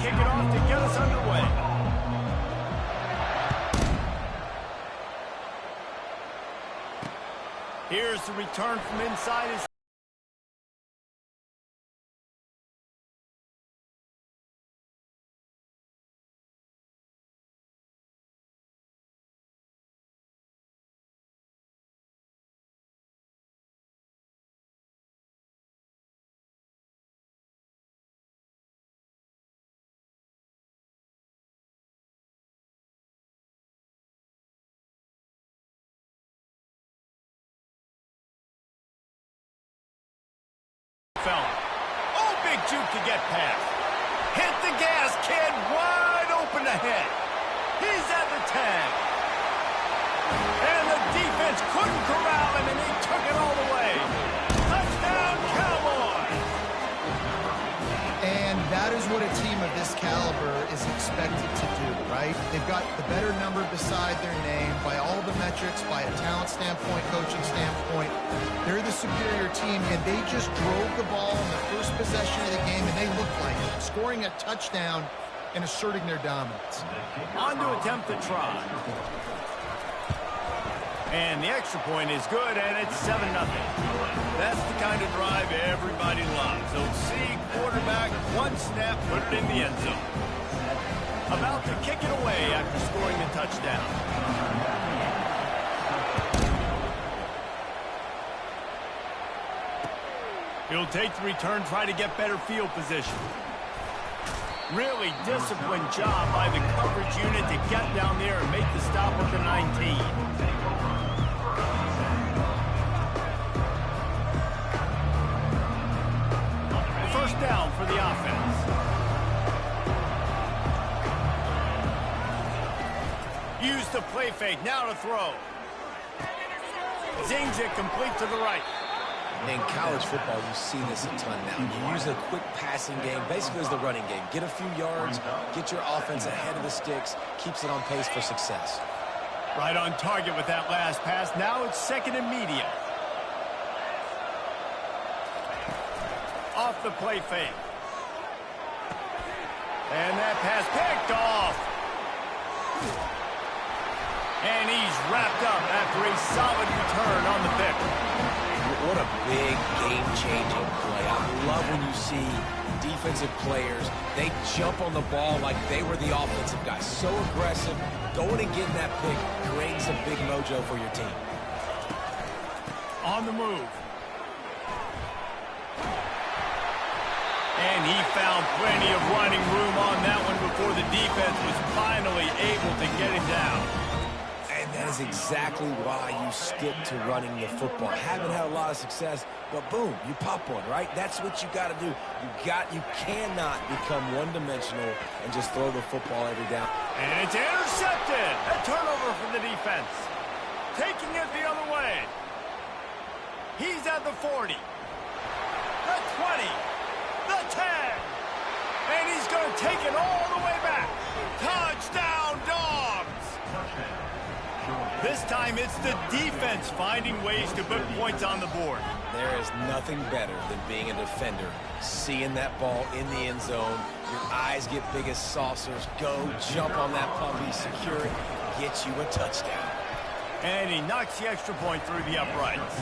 kick it off to get us underway. Here's the return from inside his. Oh, big juke to get past. Hit the gas, kid. Wide open ahead. He's at the 10. And the defense couldn't corral him, and he took it all the way. Touchdown, Cowboys. And that is what a team of this caliber is expected to do, right? They've got the better number beside their name by all the metrics, by a talent standpoint, coaching standpoint. They're the superior team, and they just drove the ball in the first possession of the game, and they looked like it, scoring a touchdown and asserting their dominance. On to attempt the try. And the extra point is good, and it's 7-0. That's the kind of drive everybody loves. So see, quarterback, one snap, put it in the end zone. About to kick it away after scoring the touchdown. He'll take the return, try to get better field position. Really disciplined job by the coverage unit to get down there and make the stop at the 19. First down for the offense. Use the play fake, now to throw. Zings it complete to the right. In college football, you see this a ton now. You use a quick passing game, basically as the running game. Get a few yards, get your offense ahead of the sticks, keeps it on pace for success. Right on target with that last pass. Now it's second and medium. Off the play fake. And that pass picked off. And he's wrapped up after a solid return on the pick. What a big game-changing play. I love when you see defensive players, they jump on the ball like they were the offensive guys. So aggressive, going and getting that pick creates a big mojo for your team. On the move. And he found plenty of running room on that one before the defense was finally able to get him down. And that is exactly why you stick to running the football. Haven't had a lot of success, but boom, you pop one, right? That's what you got to do. You cannot become one-dimensional and just throw the football every down. And it's intercepted. A turnover for the defense. Taking it the other way. He's at the 40. The 20. The 10. And he's going to take it all the way back. Touchdown, Dogs. This time it's the defense finding ways to put points on the board. There is nothing better than being a defender, seeing that ball in the end zone, your eyes get big as saucers, go jump on that puppy, secure it, get you a touchdown. And he knocks the extra point through the uprights.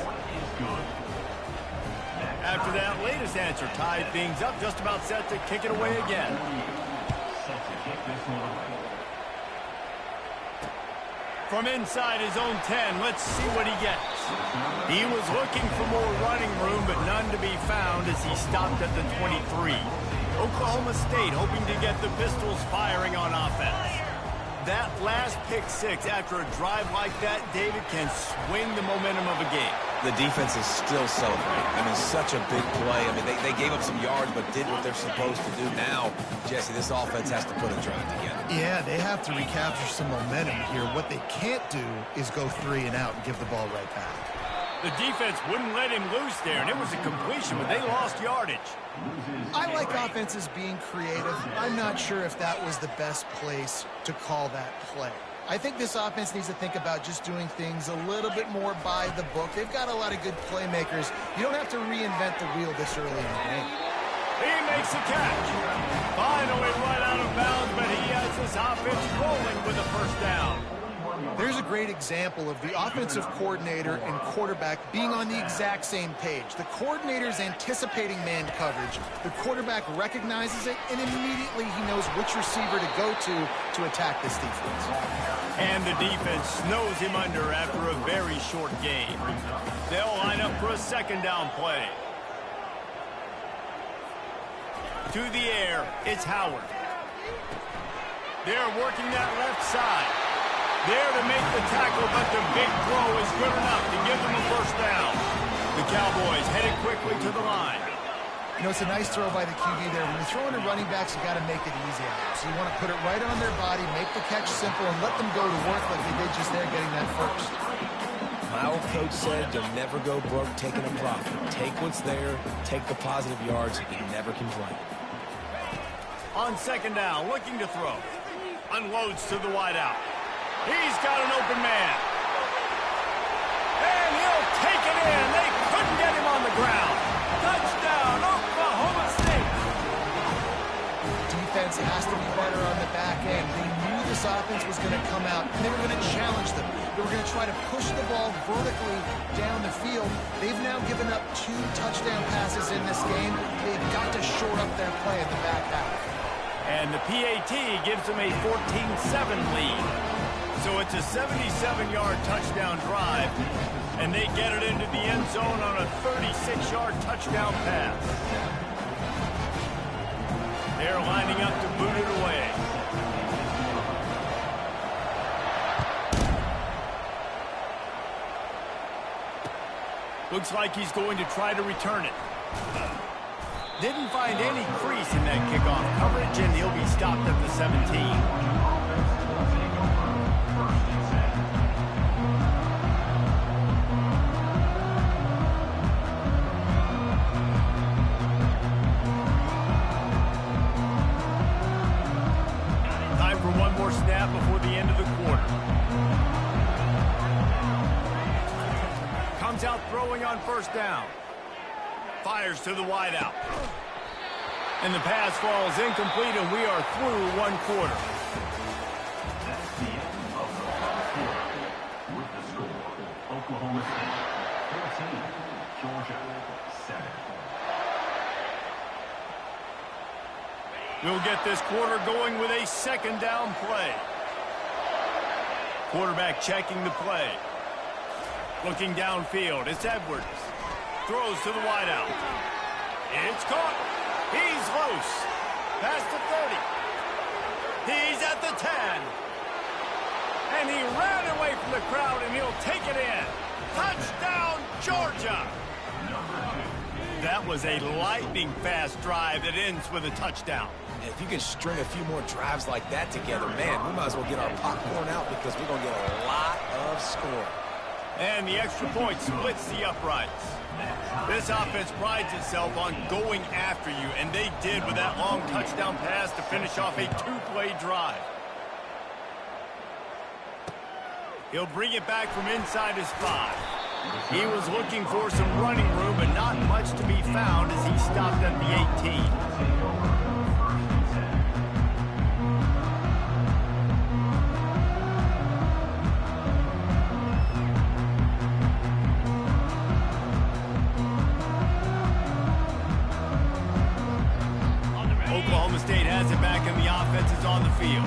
After that latest answer, tied things up, just about set to kick it away again. From inside his own 10, let's see what he gets. He was looking for more running room, but none to be found as he stopped at the 23. Oklahoma State hoping to get the Pistols firing on offense. That last pick six after a drive like that, David, can swing the momentum of a game. The defense is still celebrating. I mean, such a big play. I mean, they gave up some yards, but did what they're supposed to do. Now, Jesse, this offense has to put a drive together. Yeah, they have to recapture some momentum here. What they can't do is go 3 and out and give the ball right back. The defense wouldn't let him loose there, and it was a completion, but they lost yardage. I like offenses being creative. I'm not sure if that was the best place to call that play. I think this offense needs to think about just doing things a little bit more by the book. They've got a lot of good playmakers. You don't have to reinvent the wheel this early in the game. He makes the catch. Finally run out of bounds, but he has this offense rolling with a first down. There's a great example of the offensive coordinator and quarterback being on the exact same page. The coordinator's anticipating man coverage. The quarterback recognizes it, and immediately he knows which receiver to go to attack this defense. And the defense snows him under after a very short game. They'll line up for a second down play. To the air, it's Howard. They're working that left side. There to make the tackle, but the big throw is good enough to give them a first down. The Cowboys headed quickly to the line. You know, it's a nice throw by the QB there. When you're throwing to running backs, you got to make it easy on them. So you want to put it right on their body, make the catch simple, and let them go to work like they did just there getting that first. My old coach said you'll never go broke taking a profit. Take what's there, take the positive yards, and never complain. On second down, looking to throw. Unloads to the wideout. He's got an open man. And he'll take it in. They couldn't get him on the ground. Touchdown, Oklahoma State. Defense has to be better on the back end. They knew this offense was going to come out, and they were going to challenge them. They were going to try to push the ball vertically down the field. They've now given up 2 touchdown passes in this game. They've got to shore up their play in the back half. And the PAT gives them a 14-7 lead. So it's a 77-yard touchdown drive, and they get it into the end zone on a 36-yard touchdown pass. They're lining up to boot it away. Looks like he's going to try to return it. Didn't find any crease in that kickoff coverage, and he'll be stopped at the 17. Snap before the end of the quarter. Comes out throwing on first down. Fires to the wideout. And the pass falls incomplete, and we are through one quarter. That's the end of the first quarter with the score. Oklahoma State 14, Georgia 7. We'll get this quarter going with a second down play. Quarterback checking the play. Looking downfield, it's Edwards. Throws to the wideout. It's caught. He's loose. Past the 30. He's at the 10. And he ran away from the crowd, and he'll take it in. Touchdown, Georgia. That was a lightning-fast drive that ends with a touchdown. And if you can string a few more drives like that together, man, we might as well get our popcorn out because we're going to get a lot of score. And the extra point splits the uprights. This offense prides itself on going after you, and they did with that long touchdown pass to finish off a 2-play drive. He'll bring it back from inside his 5. He was looking for some running room, but not much to be found as he stopped at the 18. Oklahoma State has it back, and the offense is on the field.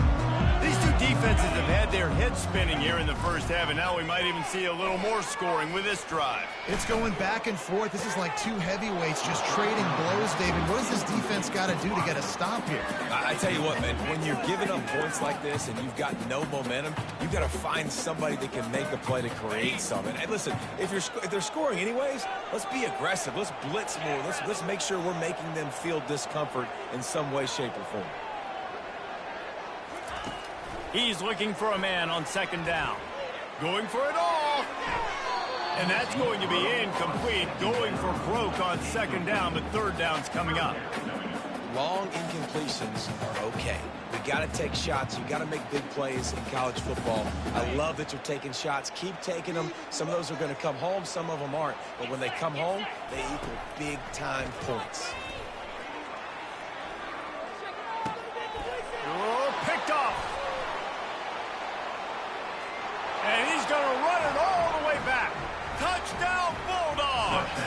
These two defenses have had their heads spinning here in the first half, and now we might even see a little more scoring with this drive. It's going back and forth. This is like 2 heavyweights just trading blows, David. What does this defense got to do to get a stop here? I tell you what, man, when you're giving up points like this and you've got no momentum, you've got to find somebody that can make the play to create something. And listen, if they're scoring anyways, let's be aggressive. Let's blitz more. Let's make sure we're making them feel discomfort in some way, shape, or form. He's looking for a man on second down. Going for it all. And that's going to be incomplete. Going for broke on second down, but third down's coming up. Long incompletions are okay. We got to take shots. You got to make big plays in college football. I love that you're taking shots. Keep taking them. Some of those are going to come home. Some of them aren't. But when they come home, they equal big-time points. Touchdown, Bulldogs!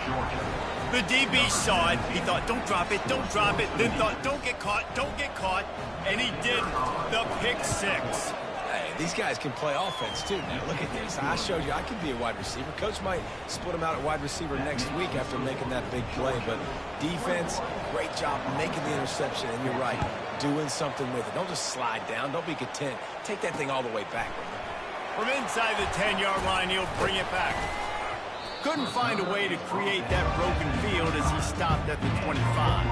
Georgia. The DB saw it. He thought, don't drop it, don't drop it. Then thought, don't get caught, don't get caught. And he did the pick six. Hey, these guys can play offense, too. Now, look at this. I showed you I can be a wide receiver. Coach might split him out at wide receiver next week after making that big play. But defense, great job making the interception. And you're right, doing something with it. Don't just slide down. Don't be content. Take that thing all the way back, brother. From inside the 10-yard line, he'll bring it back. Couldn't find a way to create that broken field as he stopped at the 25.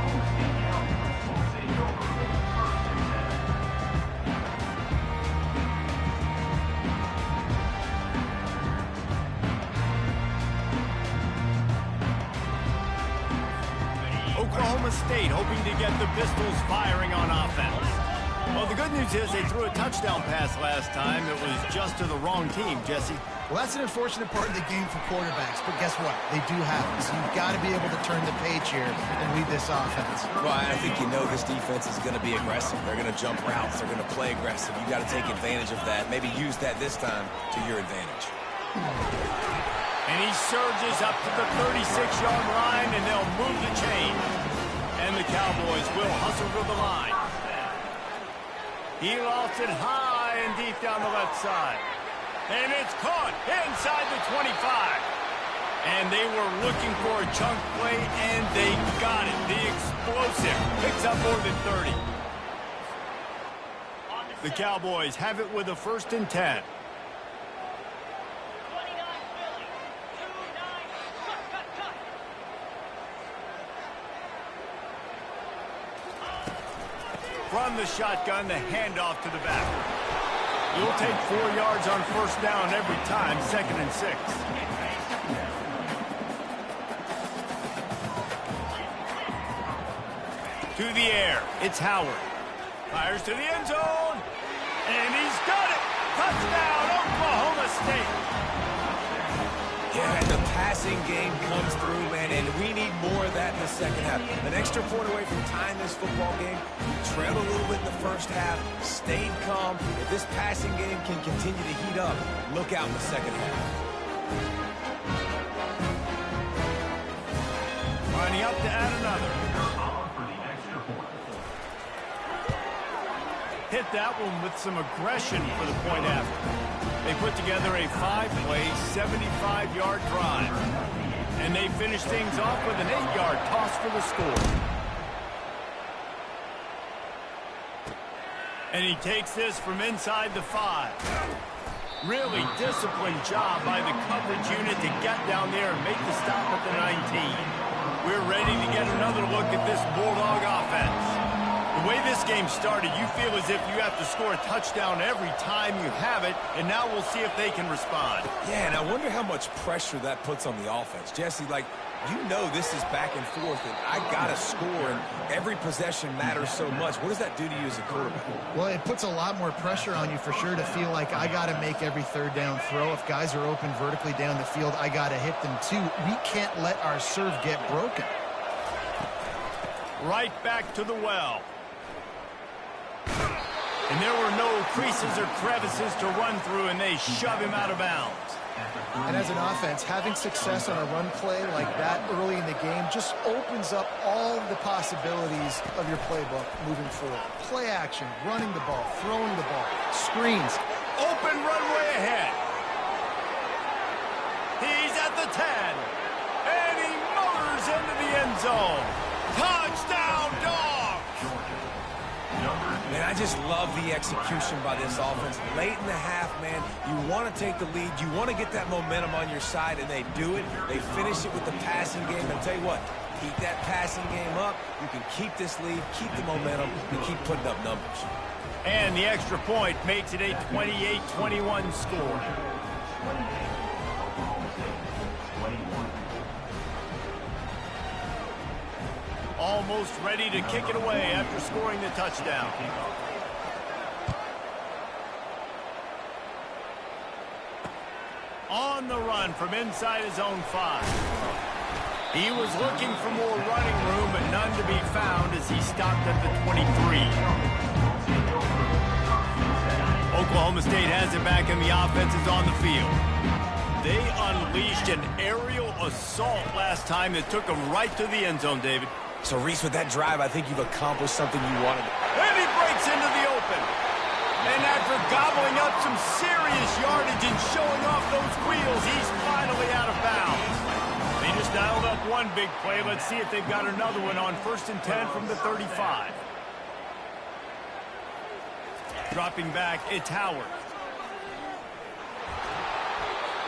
Oklahoma State hoping to get the Pistols firing on offense. Well, the good news is they threw a touchdown pass last time. It was just to the wrong team, Jesse. Well, that's an unfortunate part of the game for quarterbacks, but guess what? They do have it, so you've got to be able to turn the page here and lead this offense. Well, I think you know this defense is going to be aggressive. They're going to jump routes. They're going to play aggressive. You got to take advantage of that. Maybe use that this time to your advantage. And he surges up to the 36-yard line, and they'll move the chain. And the Cowboys will hustle to the line. He lost it high and deep down the left side. And it's caught inside the 25. And they were looking for a chunk play, and they got it. The explosive picks up more than 30. The Cowboys have it with a 1st and 10. From the shotgun, the handoff to the back. You'll take 4 yards on 1st down every time, 2nd and 6. To the air, it's Howard. Fires to the end zone, and he's got it! Touchdown, Oklahoma State! Yeah, the passing game comes through, man, and we need more of that in the second half. An extra point away from tying this football game. We trailed a little bit in the first half, stayed calm. If this passing game can continue to heat up, look out in the second half. Lining up to add another. Hit that one with some aggression for the point after. They put together a 5-play, 75-yard drive. And they finish things off with an 8-yard toss for the score. And he takes this from inside the 5. Really disciplined job by the coverage unit to get down there and make the stop at the 19. We're ready to get another look at this Bulldog offense. The way this game started, you feel as if you have to score a touchdown every time you have it, and now we'll see if they can respond. Yeah, and I wonder how much pressure that puts on the offense. Jesse, like, you know this is back and forth, and I got to score, and every possession matters so much. What does that do to you as a quarterback? Well, it puts a lot more pressure on you for sure to feel like I got to make every 3rd down throw. If guys are open vertically down the field, I got to hit them too. We can't let our serve get broken. Right back to the well. And there were no creases or crevices to run through, and they shove him out of bounds. And as an offense, having success on a run play like that early in the game just opens up all of the possibilities of your playbook moving forward. Play action, running the ball, throwing the ball, screens. Open runway ahead. He's at the 10. And he motors into the end zone. Touchdown, Dogs! Man, I just love the execution by this offense. Late in the half, man, you want to take the lead. You want to get that momentum on your side, and they do it. They finish it with the passing game. And tell you what, keep that passing game up. You can keep this lead, keep the momentum, and keep putting up numbers. And the extra point makes it a 28-21 score. Almost ready to kick it away after scoring the touchdown. On the run from inside his own 5. He was looking for more running room, but none to be found as he stopped at the 23. Oklahoma State has it back, and the offense is on the field. they unleashed an aerial assault last time that took them right to the end zone, David. So, Reese, with that drive, I think you've accomplished something you wanted. And he breaks into the open. And after gobbling up some serious yardage and showing off those wheels, he's finally out of bounds. They just dialed up one big play. Let's see if they've got another one on 1st and 10 from the 35. Dropping back, it's Howard.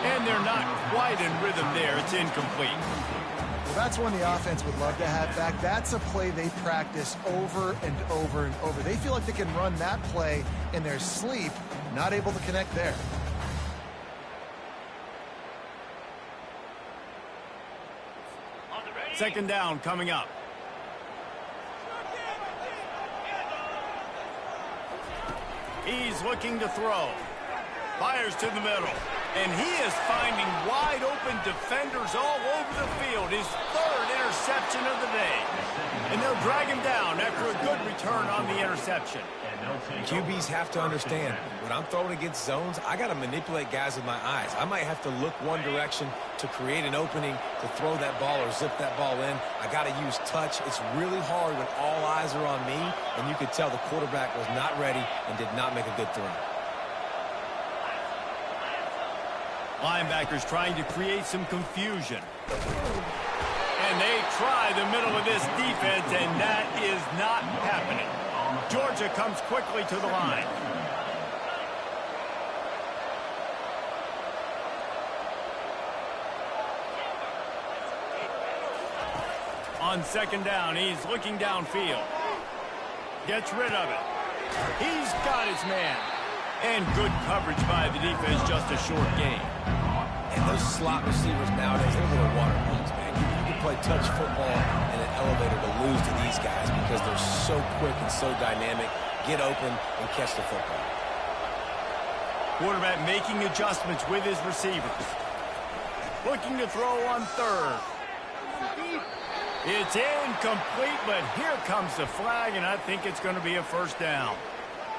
And they're not quite in rhythm there. It's incomplete. Well, that's one the offense would love to have back. That's a play they practice over and over and over. They feel like they can run that play in their sleep, not able to connect there. Second down coming up. He's looking to throw. Fires to the middle. And he is finding wide open defenders all over the field. His third interception of the day. And they'll drag him down after a good return on the interception. QBs have to understand, when I'm throwing against zones, I got to manipulate guys with my eyes. I might have to look one direction to create an opening to throw that ball or zip that ball in. I got to use touch. It's really hard when all eyes are on me, and you could tell the quarterback was not ready and did not make a good throw. Linebackers trying to create some confusion. And they try the middle of this defense, and that is not happening. Georgia comes quickly to the line. On second down, he's looking downfield. Gets rid of it. He's got his man. And good coverage by the defense, just a short gain. And those slot receivers nowadays, they're little water balls, man. You can play touch football in an elevator to lose to these guys because they're so quick and so dynamic. Get open and catch the football. Quarterback making adjustments with his receivers. Looking to throw on third. It's incomplete, but here comes the flag, and I think it's going to be a first down.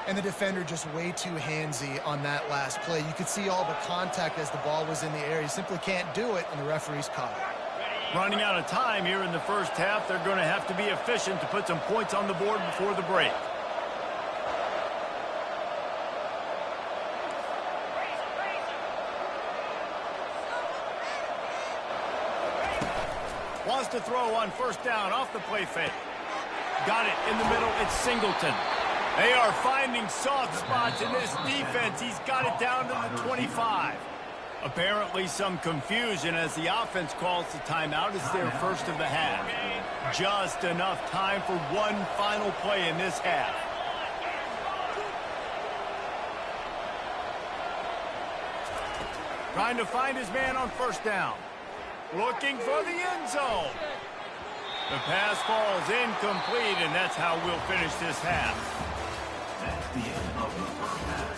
And the defender just way too handsy on that last play. You could see all the contact as the ball was in the air. He simply can't do it, and the referee's caught it. Running out of time here in the first half. They're going to have to be efficient to put some points on the board before the break. Wants to throw on first down off the play fake. Got it in the middle. It's Singleton. They are finding soft spots in this defense. He's got it down to the 25. Apparently some confusion as the offense calls the timeout. It's their first of the half. Just enough time for one final play in this half. Trying to find his man on first down. Looking for the end zone. The pass falls incomplete, and that's how we'll finish this half. That's the end of the first half.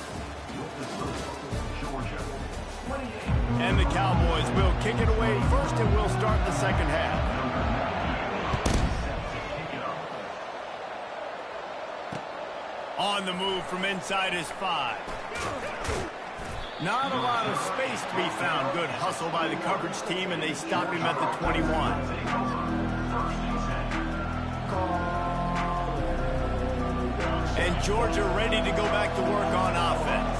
With the score, Georgia 28. And the Cowboys will kick it away first, and we'll start the second half. Set to kick it off. On the move from inside his 5. Not a lot of space to be found. Good hustle by the coverage team, and they stop him at the 21. And Georgia ready to go back to work on offense.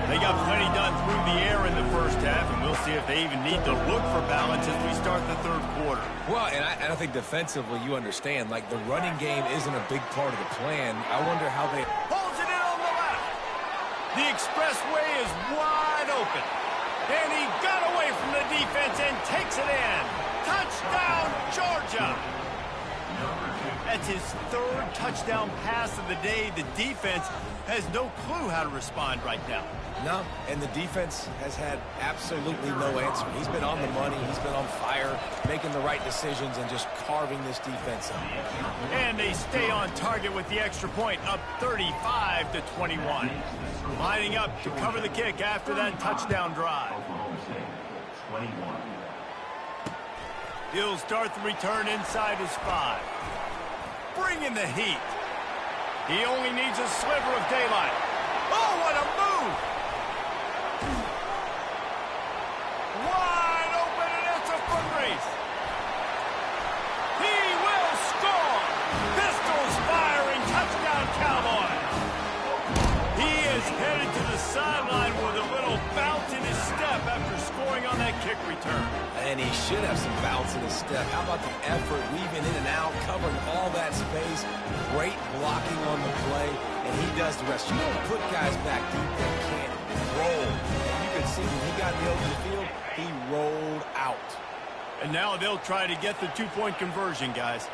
They got plenty done through the air in the first half, and we'll see if they even need to look for balance as we start the third quarter. Well, and I think defensively you understand, like the running game isn't a big part of the plan. I wonder how they... Holds it in on the left. The expressway is wide open. And he got away from the defense and takes it in. Touchdown, Georgia. That's his third touchdown pass of the day. The defense has no clue how to respond right now. No, and the defense has had absolutely no answer. He's been on the money. He's been on fire, making the right decisions and just carving this defense up. And they stay on target with the extra point, up 35-21. Lining up to cover the kick after that touchdown drive. Oklahoma State 21. He'll start the return inside his 5. Bringing the heat. He only needs a sliver of daylight. Oh, what a move! kick return. And he should have some bounce in his step. How about the effort, weaving in and out, covering all that space. Great blocking on the play, and he does the rest. You don't put guys back deep that can't roll. And you can see when he got in the open field, he rolled out. And now they'll try to get the two-point conversion, guys.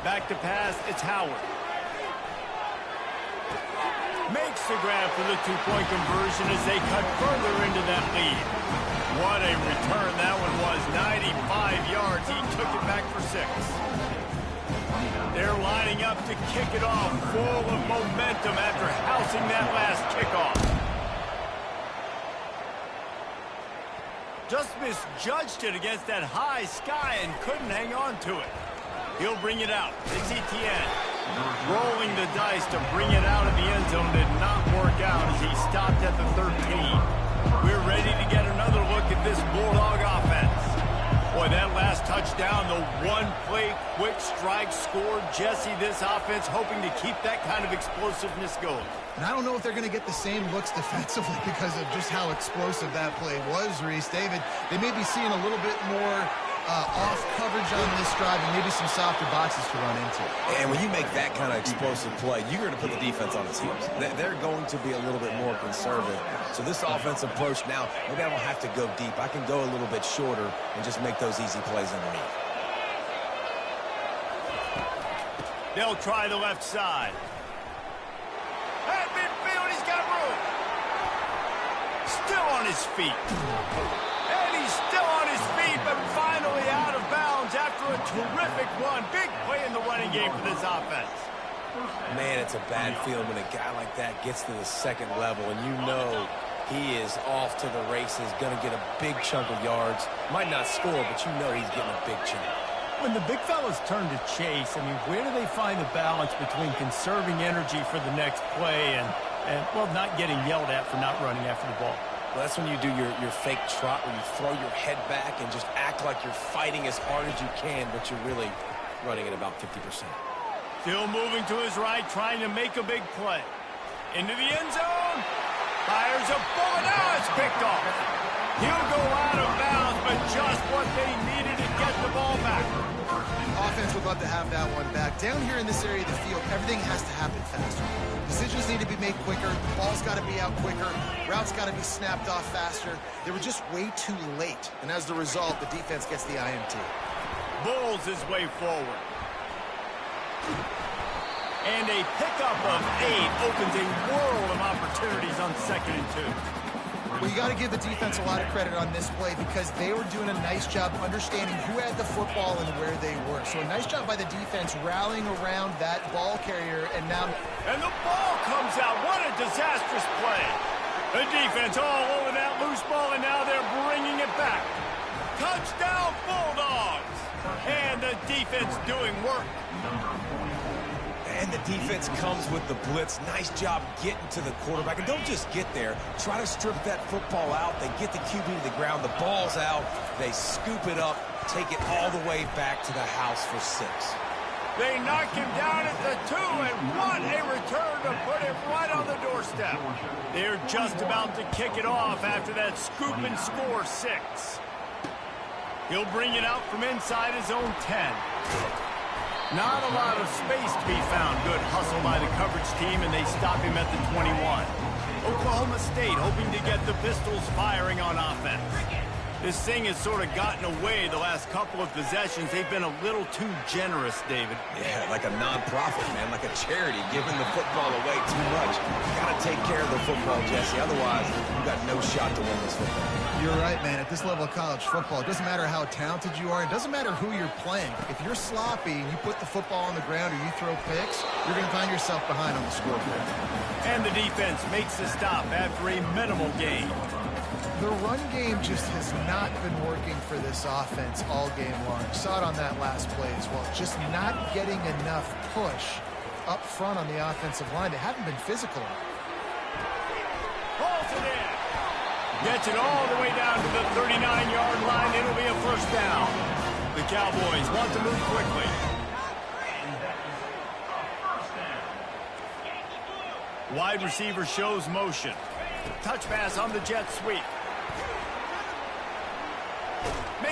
Back to pass, it's Howard. Makes the grab for the two-point conversion as they cut further into that lead. What a return that one was. 95 yards. He took it back for 6. They're lining up to kick it off, full of momentum after housing that last kickoff. Just misjudged it against that high sky and couldn't hang on to it. He'll bring it out. It's Etienne. Rolling the dice to bring it out of the end zone did not work out as he stopped at the 13. We're ready to get another look at this Bulldog offense. Boy, that last touchdown, the one-play quick strike scored. Jesse, this offense hoping to keep that kind of explosiveness going. And I don't know if they're going to get the same looks defensively because of just how explosive that play was, Reese. David, they may be seeing a little bit more off coverage on this drive and maybe some softer boxes to run into. And when you make that kind of explosive play, you're going to put the defense on its heels. They're going to be a little bit more conservative. So this offensive approach now, maybe I don't have to go deep. I can go a little bit shorter and just make those easy plays underneath. They'll try the left side. At midfield, he's got room. Still on his feet. And he's still on his feet, but finally out of bounds after a terrific run. Big play in the running game for this offense. Man, it's a bad feeling when a guy like that gets to the second level, and you know he is off to the races, going to get a big chunk of yards. Might not score, but you know he's getting a big chunk. When the big fellas turn to chase, I mean, where do they find the balance between conserving energy for the next play and well, not getting yelled at for not running after the ball? Well, that's when you do your fake trot, where you throw your head back and just act like you're fighting as hard as you can, but you're really running at about 50%. Still moving to his right, trying to make a big play. Into the end zone. Fires a bullet. Now it's picked off. He'll go out of bounds, but just what they needed to get the ball back. Offense would love to have that one back. Down here in this area of the field, everything has to happen faster. Decisions need to be made quicker. The ball's got to be out quicker. Routes got to be snapped off faster. They were just way too late. And as the result, the defense gets the INT. Bulls his way forward. And a pickup of 8 opens a world of opportunities on 2nd and 2. Well, you got to give the defense a lot of credit on this play because they were doing a nice job understanding who had the football and where they were. So a nice job by the defense rallying around that ball carrier, and now... And the ball comes out. What a disastrous play. The defense all over that loose ball, and now they're bringing it back. Touchdown, Bulldogs. And the defense doing work. And the defense comes with the blitz. Nice job getting to the quarterback. And don't just get there. Try to strip that football out. They get the QB to the ground. The ball's out. They scoop it up, take it all the way back to the house for 6. They knock him down at the 2, and what a return to put him right on the doorstep. They're just about to kick it off after that scoop and score 6. He'll bring it out from inside his own 10. Not a lot of space to be found. Good hustle by the coverage team, and they stop him at the 21. Oklahoma State hoping to get the Pistols firing on offense. This thing has sort of gotten away the last couple of possessions. They've been a little too generous, David. Yeah, like a non-profit, man, like a charity, giving the football away too much. Got to take care of the football, Jesse. Otherwise, you've got no shot to win this football. You're right, man. At this level of college football, it doesn't matter how talented you are. It doesn't matter who you're playing. If you're sloppy and you put the football on the ground or you throw picks, you're going to find yourself behind on the scoreboard. And the defense makes the stop after a minimal gain. The run game just has not been working for this offense all game long. You saw it on that last play as well. Just not getting enough push up front on the offensive line. They haven't been physical enough. Pulls it in. Gets it all the way down to the 39-yard line. It'll be a first down. The Cowboys want to move quickly. Wide receiver shows motion. Touch pass on the jet sweep.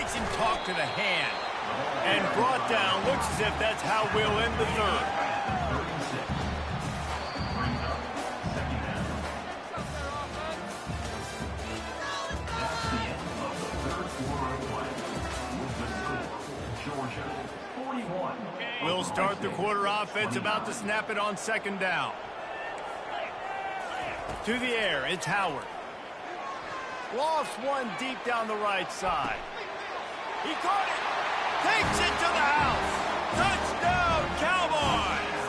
makes him talk to the hand. And brought down. Looks as if that's how we'll end the third. 36. Brings up second down. That's the end of the third quarter of play. With the score, Georgia 41. We'll start the quarter offense, about to snap it on second down. To the air, it's Howard. Lofts one deep down the right side. He caught it. Takes it to the house. Touchdown, Cowboys!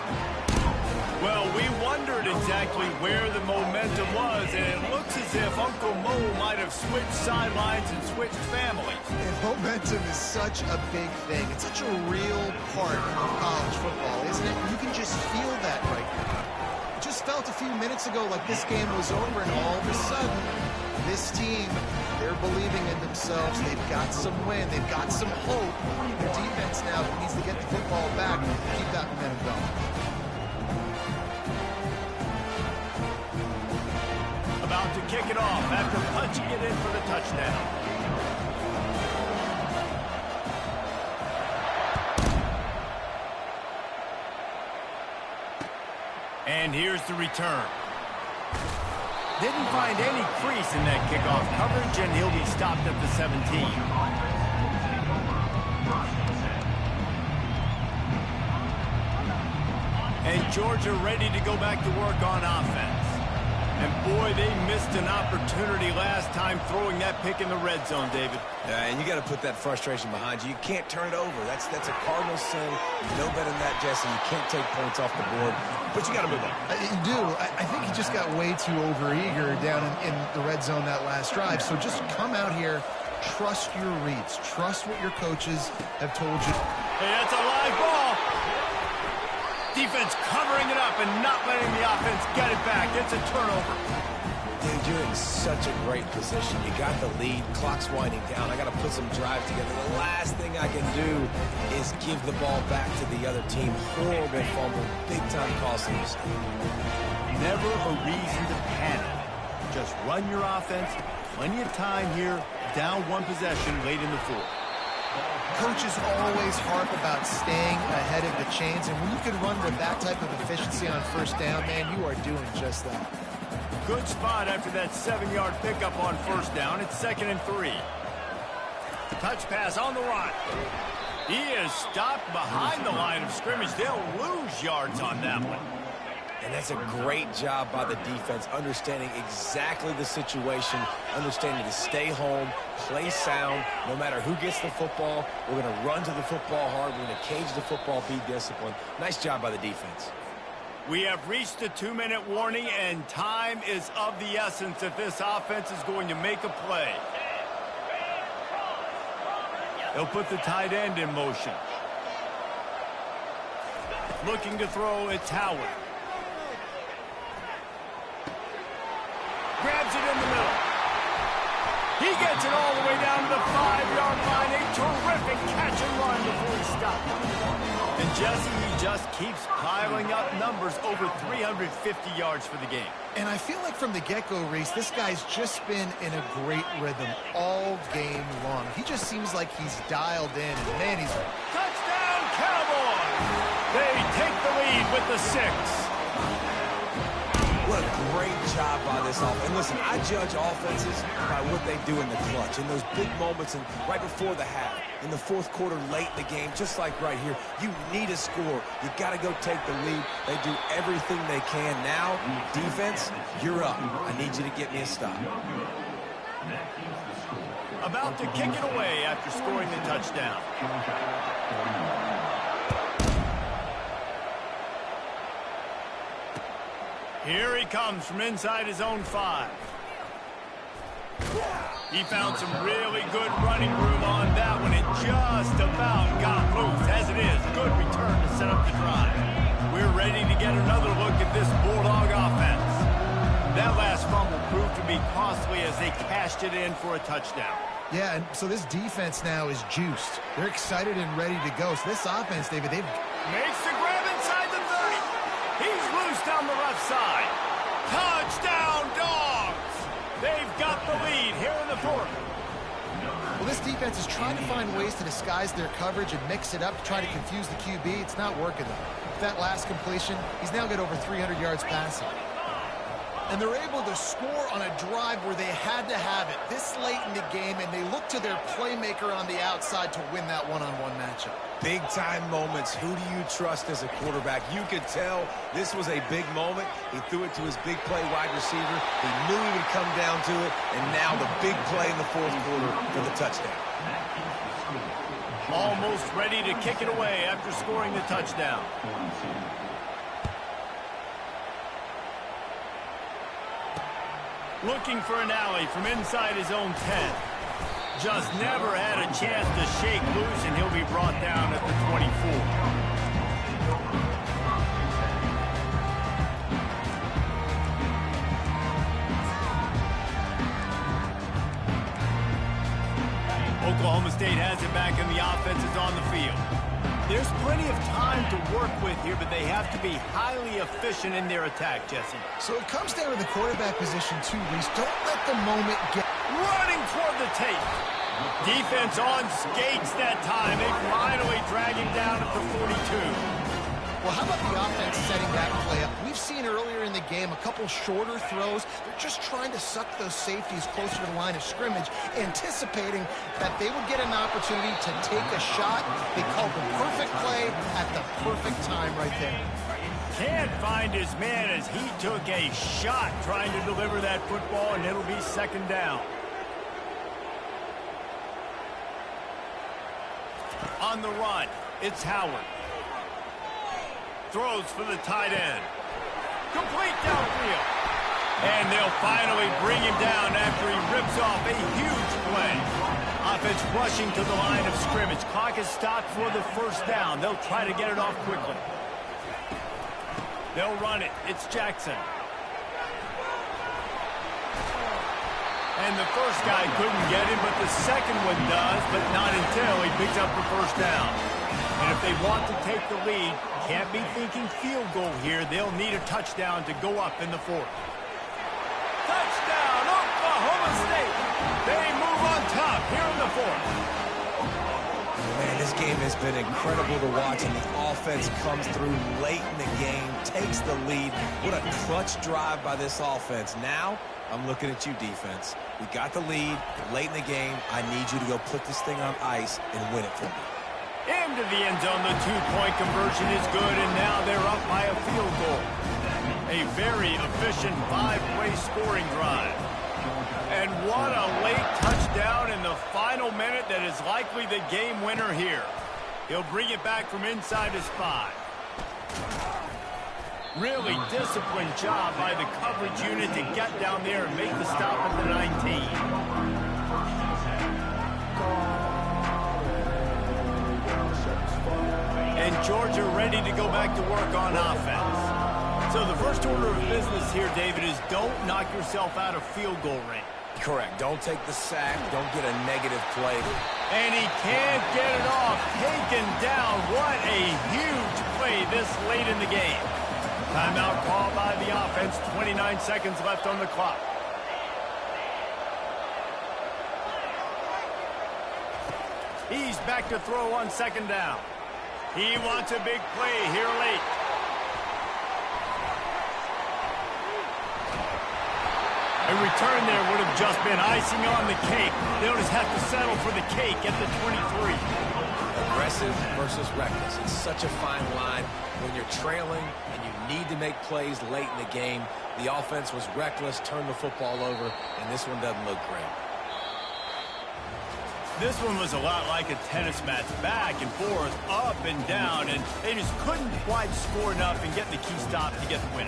Well, we wondered exactly where the momentum was, and it looks as if Uncle Mo might have switched sidelines and switched families. And momentum is such a big thing. It's such a real part of college football, isn't it? You can just feel that right now. It just felt a few minutes ago like this game was over, and all of a sudden, this team, they're believing in themselves. They've got some wind. They've got some hope. Their defense now needs to get the football back and keep that momentum going. About to kick it off after punching it in for the touchdown. And here's the return. Didn't find any crease in that kickoff coverage, and he'll be stopped at the 17. And Georgia ready to go back to work on offense. And boy, they missed an opportunity last time throwing that pick in the red zone, David. And you got to put that frustration behind you. You can't turn it over. That's a Cardinal sin. You know better than that, Jesse. You can't take points off the board, but you got to move on. You do. I think he just got way too overeager down in the red zone that last drive. So just come out here, trust your reads, trust what your coaches have told you. Hey, that's a live ball. Defense covering it up and not letting the offense get it back. It's a turnover. Dude, you're in such a great position. You got the lead. Clock's winding down. I got to put some drive together. The last thing I can do is give the ball back to the other team. Horrible fumble. Big-time costly mistake. Never a reason to panic. Just run your offense. Plenty of time here. Down one possession late in the fourth. Coaches always harp about staying ahead of the chains, and when you can run with that type of efficiency on first down, man, you are doing just that. Good spot after that 7-yard pickup on first down. It's 2nd and 3. Touch pass on the run. He is stopped behind the line of scrimmage. They'll lose yards on that one. And that's a great job by the defense, understanding exactly the situation, understanding to stay home, play sound. No matter who gets the football, we're going to run to the football hard. We're going to cage the football, be disciplined. Nice job by the defense. We have reached the 2-minute warning, and time is of the essence if this offense is going to make a play. They'll put the tight end in motion. Looking to throw, it's Howard. Grabs it in the middle. He gets it all the way down to the 5-yard line. A terrific catch and run before he stopped. And Jesse, he just keeps piling up numbers, over 350 yards for the game. And I feel like from the get-go, Reese, this guy's just been in a great rhythm all game long. He just seems like he's dialed in, and man, he's... Touchdown, Cowboys! They take the lead with the 6. What a great job by this offense. And listen, I judge offenses by what they do in the clutch, in those big moments and right before the half, in the fourth quarter, late in the game, just like right here. You need a score. You got to go take the lead. They do everything they can. Now, defense, you're up. I need you to get me a stop. About to kick it away after scoring the touchdown. Here he comes from inside his own 5. He found some really good running room on that one and just about got loose. As it is, good return to set up the drive. We're ready to get another look at this Bulldog offense. That last fumble proved to be costly as they cashed it in for a touchdown. Yeah, and so this defense now is juiced. They're excited and ready to go. So this offense, David, they've... Makes the grab inside the 30. He's loose down the left side. Touchdown, Dogs! They've got the lead here in the fourth. Well, this defense is trying to find ways to disguise their coverage and mix it up to try to confuse the QB. It's not working, though. With that last completion, he's now got over 300 yards passing. And they're able to score on a drive where they had to have it this late in the game, and they look to their playmaker on the outside to win that one-on-one matchup. Big-time moments. Who do you trust as a quarterback? You could tell this was a big moment. He threw it to his big play wide receiver. He knew he would come down to it, and now the big play in the fourth quarter for the touchdown. Almost ready to kick it away after scoring the touchdown. Looking for an alley from inside his own 10. Just never had a chance to shake loose, and he'll be brought down at the 24. Oklahoma State has it back, and the offense is on the field. There's plenty of time to work with here, but they have to be highly efficient in their attack, Jesse. So it comes down to the quarterback position, too, Reese. Don't let the moment get... Running toward the tape. Defense on skates that time. They finally drag him down at the 42. Well, how about the offense setting that play up? We've seen earlier in the game a couple shorter throws. They're just trying to suck those safeties closer to the line of scrimmage, anticipating that they would get an opportunity to take a shot. They called the perfect play at the perfect time right there. Can't find his man as he took a shot trying to deliver that football, and it'll be second down. On the run, it's Howard. Throws for the tight end. Complete downfield. And they'll finally bring him down after he rips off a huge play. Offense rushing to the line of scrimmage. Clock is stopped for the first down. They'll try to get it off quickly. They'll run it. It's Jackson. And the first guy couldn't get him, but the second one does, but not until he picks up the first down. And if they want to take the lead, can't be thinking field goal here. They'll need a touchdown to go up in the fourth. Touchdown, Oklahoma State. They move on top here in the fourth. Man, this game has been incredible to watch, and the offense comes through late in the game, takes the lead. What a clutch drive by this offense. Now, I'm looking at you, defense. We got the lead late in the game. I need you to go put this thing on ice and win it for me. Into the end zone, the two-point conversion is good, and now they're up by a field goal. A very efficient five-way scoring drive. And what a late touchdown in the final minute that is likely the game winner here. He'll bring it back from inside his 5. Really disciplined job by the coverage unit to get down there and make the stop at the 19. And Georgia ready to go back to work on offense. So the first order of business here, David, is don't knock yourself out of field goal range. Correct. Don't take the sack. Don't get a negative play. And he can't get it off. Taken down. What a huge play this late in the game. Timeout called by the offense. 29 seconds left on the clock. He's back to throw on second down. He wants a big play here late. A return there would have just been icing on the cake. They'll just have to settle for the cake at the 23. Aggressive versus reckless. It's such a fine line when you're trailing and you need to make plays late in the game. The offense was reckless, turned the football over, and this one doesn't look great. This one was a lot like a tennis match, back and forth, up and down, and they just couldn't quite score enough and get the key stop to get the win.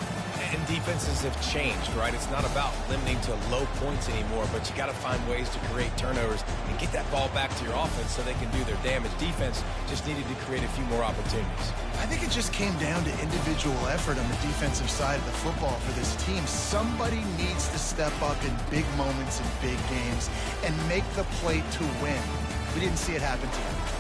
And defenses have changed, right? It's not about limiting to low points anymore, but you got to find ways to create turnovers and get that ball back to your offense so they can do their damage. Defense just needed to create a few more opportunities. I think it just came down to individual effort on the defensive side of the football for this team. Somebody needs to step up in big moments in big games and make the play to win. We didn't see it happen today.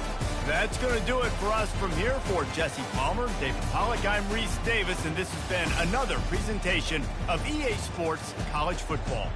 That's going to do it for us from here. For Jesse Palmer, David Pollack, I'm Reese Davis, and this has been another presentation of EA Sports College Football.